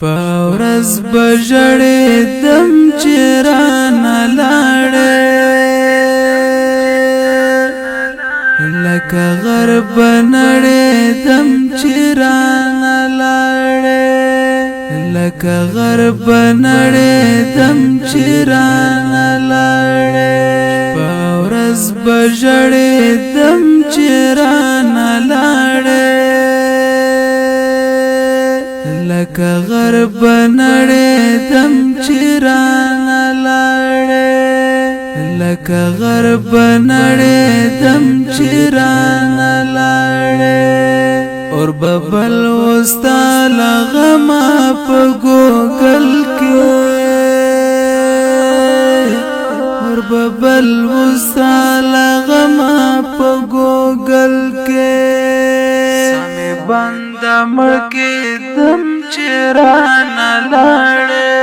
پاورز بجړې دم چران لاړې لکه غرب نړې دم چران لاړې لکه غرب نړې دم چران لاړې پاورز بجړې دم چران لاړې لکه غرب نړې دم چران لاړې لکه غرب نړې دم چران لاړې اور ببل وستا لغما په ګوګل کې اور ببل وستا لغما په ګوګل کې سمې بند مړکې دم چران لاړې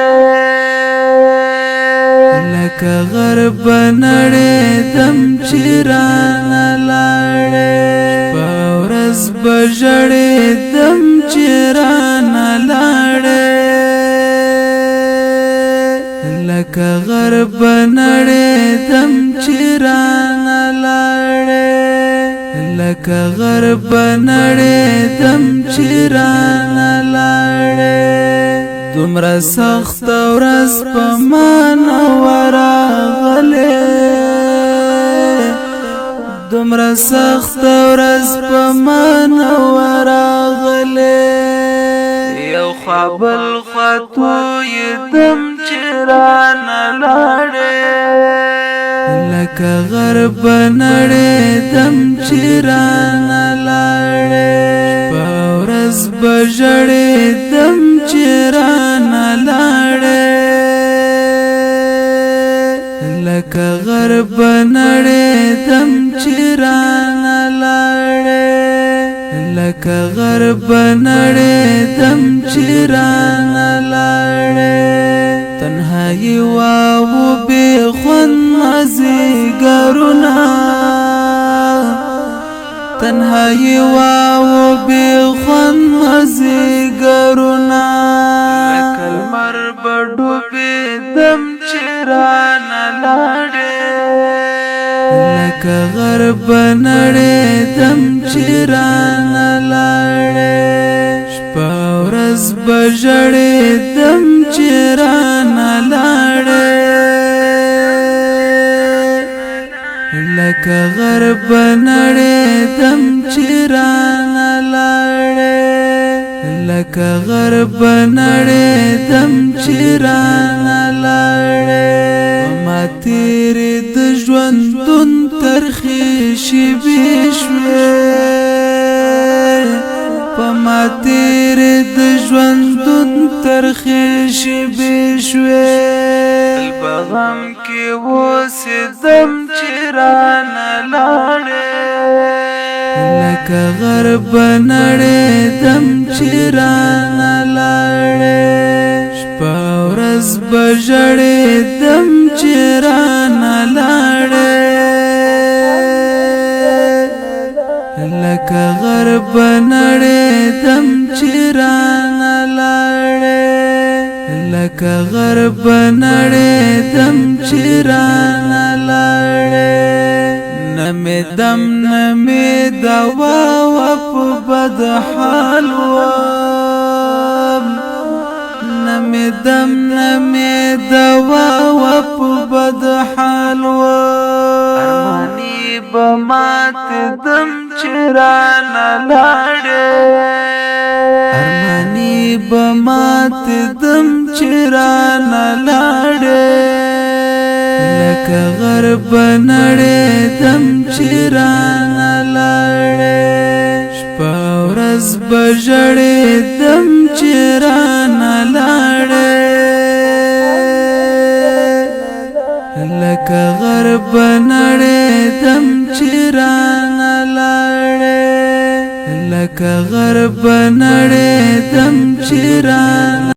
لکه غرب نړې دم چران لاړې پاورز بجړې دم چران لاړې لکه غرب نړې دم چران لاړې لکه غرب نړې دم چران لاړې دومره سخت ورځ په ما نه ورغلې دومره سخت ورځ په ما نه ورغلې یو خبل خطوی دم چران لاړې لکه غرب نړې دم چران لاړې پاورز بجړې دم چران لاړې لکه غرب نړې دم چران لاړې لکه غرب نړې دم چران لاړې تنهایی واو بے خوند مزیګرونه تنهایی واو بے خوند مزیګرونه لکه لمر بډوبې دم چران لاړې لکه غرب نړې دم چران لاړې شپه ورځ بجړې دم چران لاړې لکه غرب نړې دم چران لاړې لکه غرب نړې دم چران لاړې ما تیرې د ژوندون ترخې شېبې شوې په ما تیرې د ژوندون ترخې شېبې شوې په غم کې اوسېدم چران لاړې لکه غرب نړې دم چران لاړې شپه ورځ بجړې دم چران لاړې لکه غرب نړې دم چران لاړې لکه غرب نړې دم چران لاړې نمې دم نمې دوا په بد حال وم نمې دم نمې دوا په بد حال وم ارمانی بمات دم چران لاړې ارمانی بمات دم چران لاړې لکه غرب نړې دم چران لاړې شپه ورځ بجړې دم چران لاړې لکه غرب نړې دم چران لاړې لکه غرب نړې دم چران